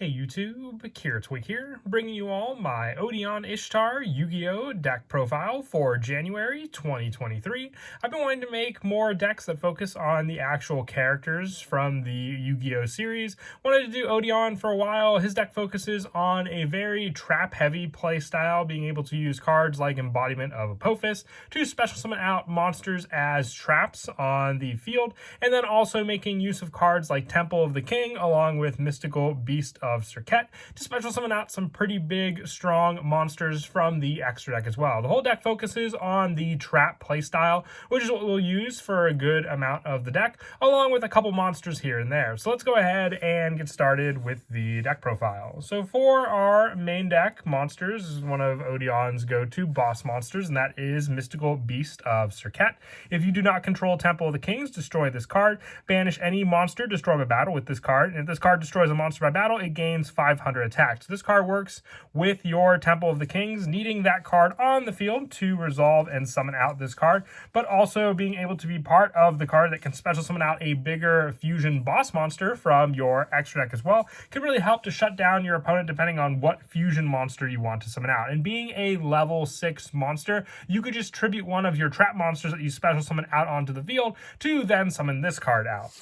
Hey YouTube, Tweak here, bringing you all my Odion Ishtar Yugioh deck profile for January 2023. I've been wanting to make more decks that focus on the actual characters from the Yu-Gi-Oh series. Wanted to do Odion for a while. His deck focuses on a very trap-heavy playstyle, being able to use cards like Embodiment of Apophis to special summon out monsters as traps on the field, and then also making use of cards like Temple of the King along with Mystical Beast of Serket to special summon out some pretty big, strong monsters from the extra deck as well. The whole deck focuses on the trap playstyle, which is what we'll use for a good amount of the deck, along with a couple monsters here and there. So let's go ahead and get started with the deck profile. So for our main deck, monsters is one of Odion's go-to boss monsters, and that is Mystical Beast of Serket. If you do not control Temple of the Kings, destroy this card. Banish any monster destroyed by battle with this card. And if this card destroys a monster by battle, it gains 500 attack. So this card works with your Temple of the Kings, needing that card on the field to resolve and summon out this card, but also being able to be part of the card that can special summon out a bigger fusion boss monster from your extra deck as well. Can really help to shut down your opponent depending on what fusion monster you want to summon out. And being a level 6 monster, you could just tribute one of your trap monsters that you special summon out onto the field to then summon this card out.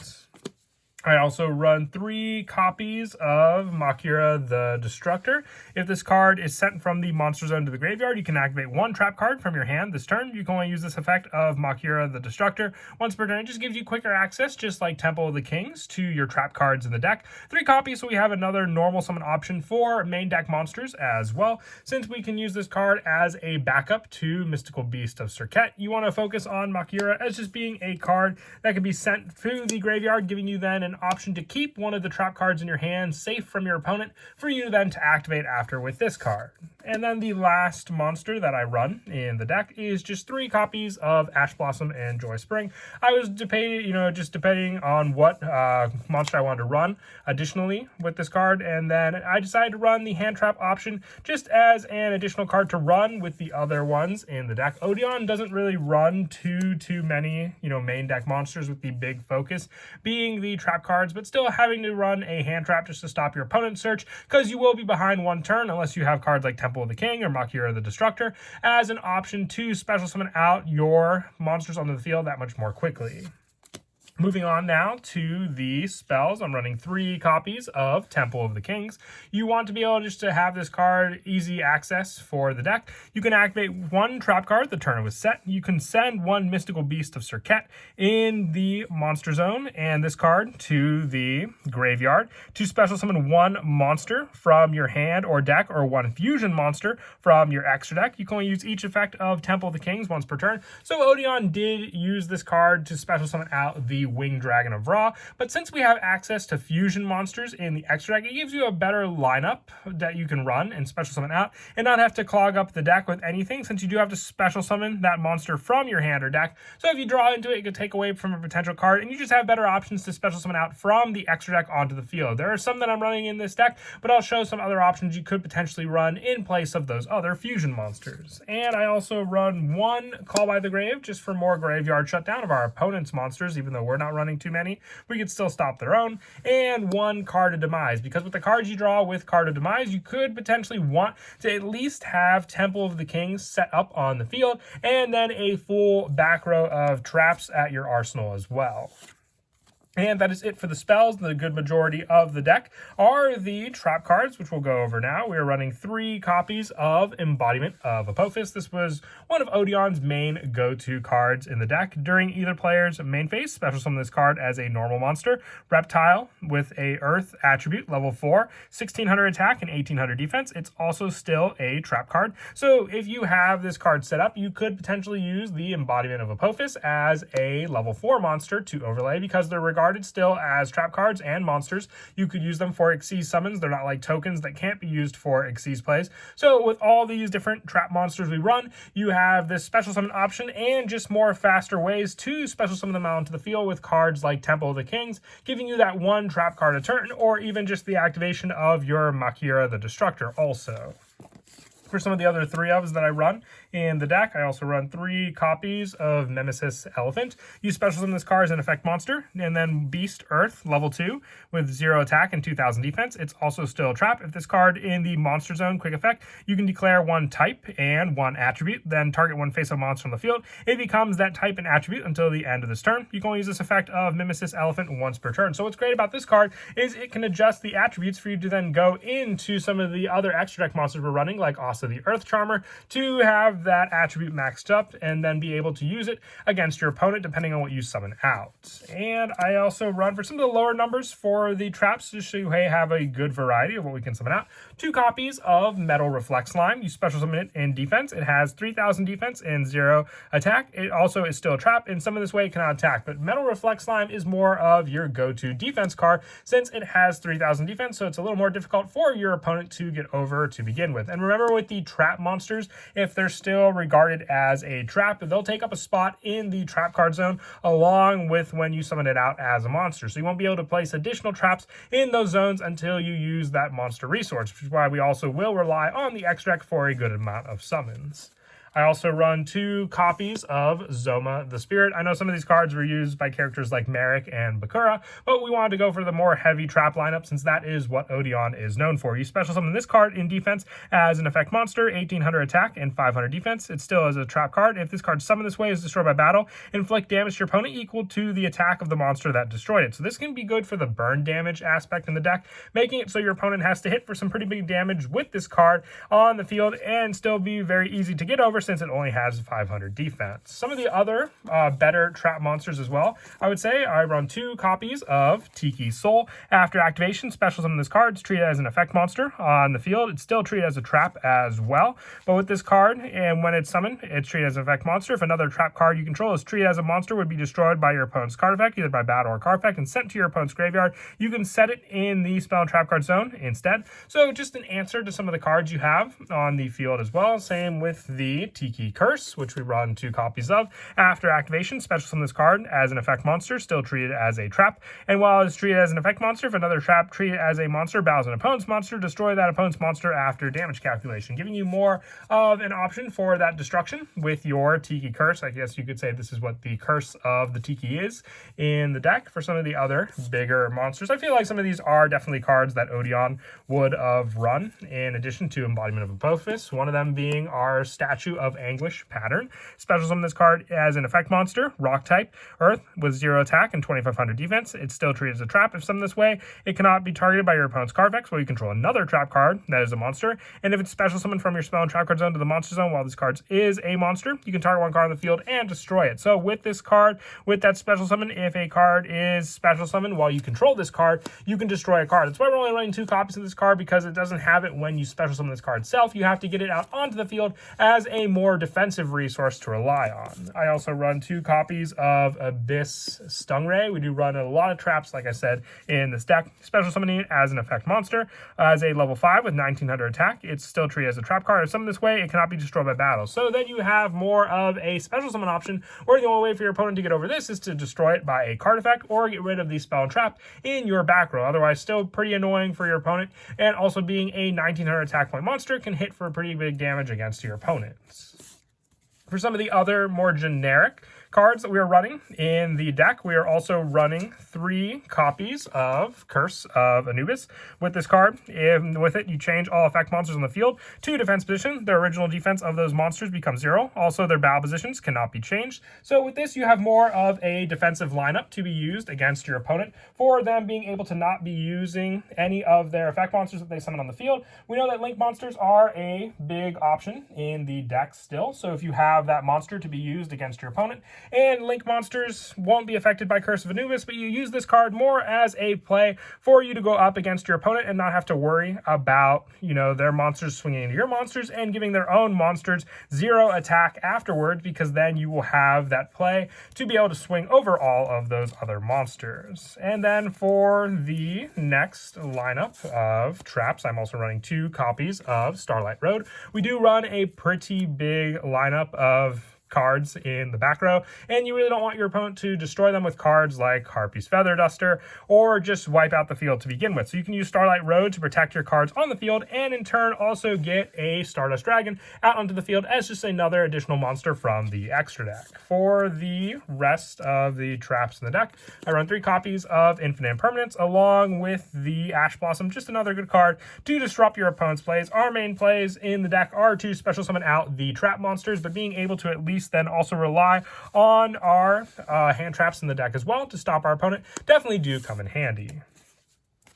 I also run 3 copies of Makira the Destructor. If this card is sent from the monster zone to the graveyard, you can activate 1 trap card from your hand this turn. You can only use this effect of Makira the Destructor once per turn. It just gives you quicker access, just like Temple of the Kings, to your trap cards in the deck. 3 copies, so we have another normal summon option for main deck monsters as well. Since we can use this card as a backup to Mystical Beast of Serket, you want to focus on Makira as just being a card that can be sent to the graveyard, giving you then an option to keep one of the trap cards in your hand safe from your opponent for you then to activate after with this card. And then the last monster that I run in the deck is just 3 copies of Ash Blossom and Joy Spring. I was debating, just depending on what monster I wanted to run additionally with this card, and then I decided to run the hand trap option just as an additional card to run with the other ones in the deck. Odion doesn't really run too many, main deck monsters with the big focus being the trap cards, but still having to run a hand trap just to stop your opponent's search, because you will be behind 1 turn unless you have cards like Temple of the King or Makira the Destructor as an option to special summon out your monsters onto the field that much more quickly. Moving on now to the spells, I'm running 3 copies of Temple of the Kings. You want to be able just to have this card easy access for the deck. You can activate 1 trap card the turn it was set. You can send 1 Mystical Beast of Serket in the monster zone and this card to the graveyard to special summon 1 monster from your hand or deck, or 1 fusion monster from your extra deck. You can only use each effect of Temple of the Kings once per turn. So Odion did use this card to special summon out the Winged Dragon of Ra, but since we have access to fusion monsters in the extra deck, it gives you a better lineup that you can run and special summon out and not have to clog up the deck with anything, since you do have to special summon that monster from your hand or deck. So if you draw into it, you can take away from a potential card, and you just have better options to special summon out from the extra deck onto the field. There are some that I'm running in this deck, but I'll show some other options you could potentially run in place of those other fusion monsters. And I also run 1 Call by the Grave just for more graveyard shutdown of our opponent's monsters, even though we're not running too many. We could still stop their own. And 1 Card of Demise, because with the cards you draw with Card of Demise, you could potentially want to at least have Temple of the Kings set up on the field, and then a full back row of traps at your arsenal as well. And that is it for the spells. The good majority of the deck are the trap cards, which we'll go over now. We are running 3 copies of Embodiment of Apophis. This was one of Odion's main go-to cards in the deck. During either player's main phase, special summon this card as a normal monster. Reptile with a Earth attribute, level 4, 1600 attack and 1800 defense. It's also still a trap card. So if you have this card set up, you could potentially use the Embodiment of Apophis as a level 4 monster to overlay, because they're regarded still as trap cards and monsters. You could use them for Xyz summons. They're not like tokens that can't be used for Xyz plays. So with all these different trap monsters we run, you have this special summon option and just more faster ways to special summon them out onto the field with cards like Temple of the Kings, giving you that 1 trap card a turn, or even just the activation of your Makira the Destructor also. For some of the other 3-ofs that I run in the deck, I also run 3 copies of Nemesis Elephant. Use specials in this card as an effect monster, and then Beast Earth, level 2, with 0 attack and 2000 defense. It's also still a trap. If this card in the monster zone, quick effect, you can declare 1 type and 1 attribute, then target 1 face-up monster on the field. It becomes that type and attribute until the end of this turn. You can only use this effect of Nemesis Elephant once per turn. So what's great about this card is it can adjust the attributes for you to then go into some of the other extra deck monsters we're running, like also the Earth Charmer, to have that attribute maxed up and then be able to use it against your opponent depending on what you summon out. And I also run for some of the lower numbers for the traps just so you have a good variety of what we can summon out. 2 copies of Metal Reflect Slime. You special summon it in defense. It has 3000 defense and 0 attack. It also is still a trap. In some of this way it cannot attack, but Metal Reflect Slime is more of your go-to defense card since it has 3000 defense, so it's a little more difficult for your opponent to get over to begin with. And remember, with the trap monsters, if they're still regarded as a trap, they'll take up a spot in the trap card zone along with when you summon it out as a monster. So you won't be able to place additional traps in those zones until you use that monster resource, which is why we also will rely on the extract for a good amount of summons. I also run 2 copies of Zoma the Spirit. I know some of these cards were used by characters like Merrick and Bakura, but we wanted to go for the more heavy trap lineup since that is what Odion is known for. You special summon this card in defense as an effect monster, 1800 attack and 500 defense. It still is a trap card. If this card summoned this way is destroyed by battle, inflict damage to your opponent equal to the attack of the monster that destroyed it. So this can be good for the burn damage aspect in the deck, making it so your opponent has to hit for some pretty big damage with this card on the field and still be very easy to get over since it only has 500 defense. Some of the other better trap monsters as well, I would say I run 2 copies of Tiki Soul. After activation, special summon this card. It's treated as an effect monster on the field. It's still treated as a trap as well, but with this card, and when it's summoned, it's treated as an effect monster. If another trap card you control is treated as a monster, would be destroyed by your opponent's card effect, either by battle or card effect, and sent to your opponent's graveyard, you can set it in the spell and trap card zone instead. So just an answer to some of the cards you have on the field as well. Same with the Tiki Curse, which we run 2 copies of. After activation, special summon this card as an effect monster, still treated as a trap. And while it's treated as an effect monster, if another trap treated as a monster battles an opponent's monster, destroy that opponent's monster after damage calculation, giving you more of an option for that destruction with your Tiki Curse. I guess you could say this is what the Curse of the Tiki is in the deck for some of the other bigger monsters. I feel like some of these are definitely cards that Odion would have run in addition to Embodiment of Apophis, one of them being our Statue of Anguish pattern. Special summon this card as an effect monster, rock type, earth, with 0 attack and 2500 defense. It's still treated as a trap. If summoned this way, it cannot be targeted by your opponent's card effects while you control another trap card that is a monster. And if it's special summoned from your spell and trap card zone to the monster zone while this card is a monster, you can target 1 card on the field and destroy it. So with this card, with that special summon, if a card is special summoned while you control this card, you can destroy a card. That's why we're only running 2 copies of this card, because it doesn't have it when you special summon this card itself. You have to get it out onto the field as a more defensive resource to rely on. I also run 2 copies of Abyss Tsundere. We do run a lot of traps, like I said, in this deck. Special summoning it as an effect monster, as a level 5 with 1900 attack. It's still treated as a trap card. If summoned this way, it cannot be destroyed by battle. So then you have more of a special summon option, where the only way for your opponent to get over this is to destroy it by a card effect or get rid of the spell and trap in your back row. Otherwise, still pretty annoying for your opponent, and also being a 1900 attack point monster can hit for pretty big damage against your opponents. For some of the other more generic cards that we are running in the deck, we are also running 3 copies of Curse of Anubis. With this card, with it, you change all effect monsters on the field to defense position. Their original defense of those monsters becomes 0. Also, their battle positions cannot be changed. So with this, you have more of a defensive lineup to be used against your opponent for them being able to not be using any of their effect monsters that they summon on the field. We know that link monsters are a big option in the deck still. So if you have that monster to be used against your opponent, and link monsters won't be affected by Curse of Anubis, but you use this card more as a play for you to go up against your opponent and not have to worry about, their monsters swinging into your monsters and giving their own monsters 0 attack afterwards, because then you will have that play to be able to swing over all of those other monsters. And then for the next lineup of traps, I'm also running 2 copies of Starlight Road. We do run a pretty big lineup of cards in the back row, and you really don't want your opponent to destroy them with cards like Harpy's Feather Duster, or just wipe out the field to begin with. So you can use Starlight Road to protect your cards on the field, and in turn also get a Stardust Dragon out onto the field as just another additional monster from the extra deck. For the rest of the traps in the deck, I run 3 copies of Infinite Impermanence along with the Ash Blossom, just another good card to disrupt your opponent's plays. Our main plays in the deck are to special summon out the trap monsters, but being able to at least then also rely on our hand traps in the deck as well to stop our opponent definitely do come in handy.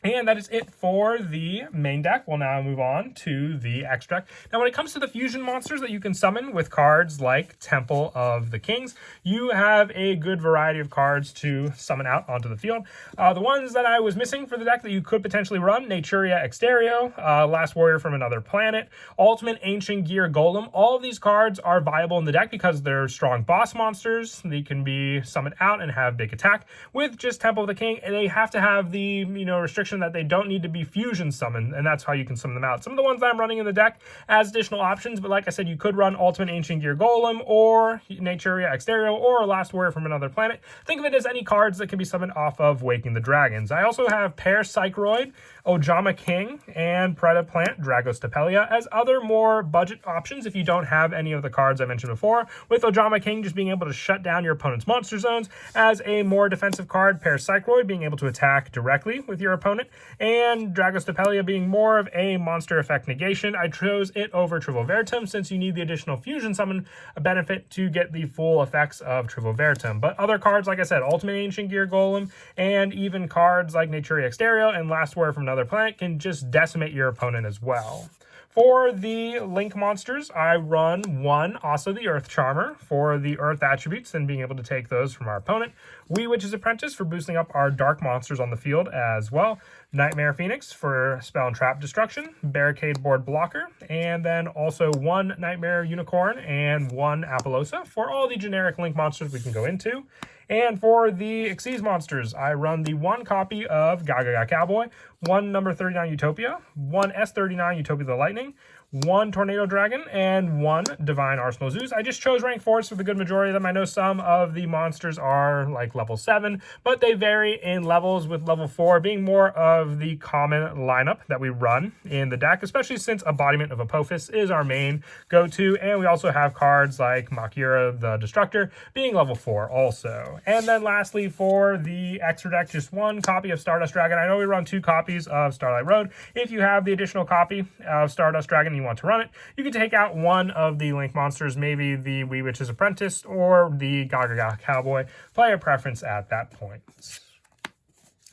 And that is it for the main deck. We'll now move on to the extra deck. Now, when it comes to the fusion monsters that you can summon with cards like Temple of the Kings, you have a good variety of cards to summon out onto the field. The ones that I was missing for the deck that you could potentially run, Naturia Exterio, Last Warrior from Another Planet, Ultimate Ancient Gear Golem. All of these cards are viable in the deck because they're strong boss monsters. They can be summoned out and have big attack. With just Temple of the King, they have to have the restriction that they don't need to be fusion summoned, and that's how you can summon them out. Some of the ones that I'm running in the deck as additional options, but like I said, you could run Ultimate Ancient Gear Golem or Naturia Exterio or Last Warrior from Another Planet. Think of it as any cards that can be summoned off of Waking the Dragons. I also have Pear Psychroid, Ojama King, and Preda Plant Dragostapelia as other more budget options if you don't have any of the cards I mentioned before, with Ojama King just being able to shut down your opponent's monster zones as a more defensive card, Pear Psychroid being able to attack directly with your opponent, and Dragostapelia being more of a monster effect negation. I chose it over Trivial Veritum since you need the additional fusion summon benefit to get the full effects of Trivial Veritum. But other cards, like I said, Ultimate Ancient Gear Golem, and even cards like Naturia Exterio and Last Warrior from Another Planet can just decimate your opponent as well. For the Link monsters, I run 1 also the Earth Charmer for the Earth attributes and being able to take those from our opponent. Wee Witch's Apprentice for boosting up our Dark monsters on the field as well. Nightmare Phoenix for spell and trap destruction. Barricade Board Blocker. And then also 1 Nightmare Unicorn and 1 Apollosa for all the generic Link monsters we can go into. And for the Xyz monsters, I run the 1 copy of Gaga Cowboy, 1 number 39 Utopia, 1 S39 Utopia the Lightning, 1 Tornado Dragon, and 1 Divine Arsenal Zeus. I just chose rank 4s for the good majority of them. I know some of the monsters are like level 7, but they vary in levels, with level 4 being more of the common lineup that we run in the deck, especially since Embodiment of Apophis is our main go-to, and we also have cards like Makira the Destructor being level 4 also. And then lastly, for the extra deck, just 1 copy of Stardust Dragon. I know we run 2 copies of Starlight Road. If you have the additional copy of Stardust Dragon and you want to run it, you can take out 1 of the Link monsters, maybe the Wee Witch's Apprentice or the Gaga Cowboy. Player preference at that point.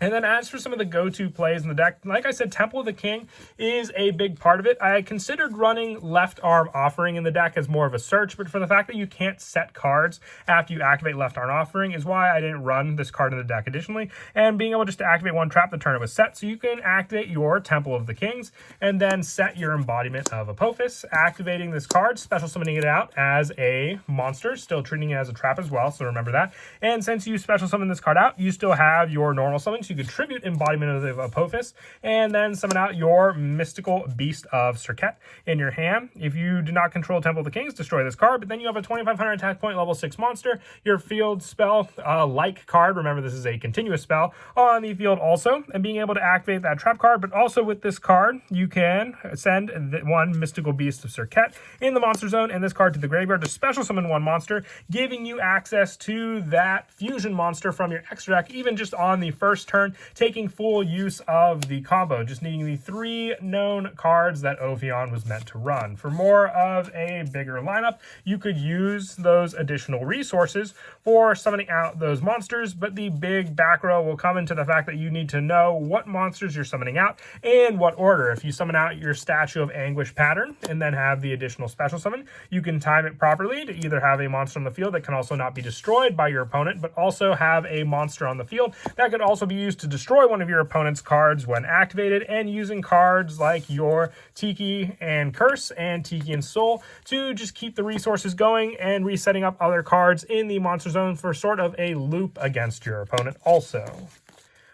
And then as for some of the go-to plays in the deck, like I said, Temple of the King is a big part of it. I considered running Left Arm Offering in the deck as more of a search, but for the fact that you can't set cards after you activate Left Arm Offering is why I didn't run this card in the deck additionally. And being able just to activate 1 trap the turn it was set, so you can activate your Temple of the Kings and then set your Embodiment of Apophis, activating this card, special summoning it out as a monster, still treating it as a trap as well, so remember that. And since you special summon this card out, you still have your normal summons. You could tribute Embodiment of Apophis and then summon out your Mystical Beast of Serket in your hand. If you do not control Temple of the Kings, destroy this card, but then you have a 2500 attack point, level 6 monster. Your field spell, like card, remember this is a continuous spell, on the field also, and being able to activate that trap card, but also with this card, you can send 1 Mystical Beast of Serket in the monster zone and this card to the graveyard to special summon 1 monster, giving you access to that fusion monster from your extra deck, even just on the first turn, taking full use of the combo, just needing the 3 known cards that Ophion was meant to run. For more of a bigger lineup, you could use those additional resources for summoning out those monsters, but the big back row will come into the fact that you need to know what monsters you're summoning out and what order. If you summon out your Statue of Anguish pattern and then have the additional special summon, you can time it properly to either have a monster on the field that can also not be destroyed by your opponent, but also have a monster on the field that could also be used to destroy one of your opponent's cards when activated, and using cards like your Tiki and Curse and Tiki and Soul to just keep the resources going and resetting up other cards in the monster zone for sort of a loop against your opponent also.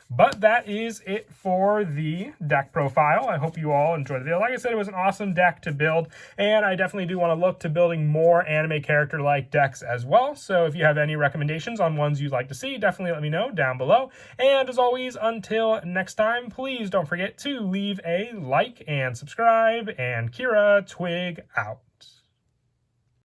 But that is it for the deck profile. I hope you all enjoyed the video. Like I said, it was an awesome deck to build, and I definitely do want to look to building more anime character-like decks as well. So if you have any recommendations on ones you'd like to see, definitely let me know down below. And as always, until next time, please don't forget to leave a like and subscribe, and Kira Twig out.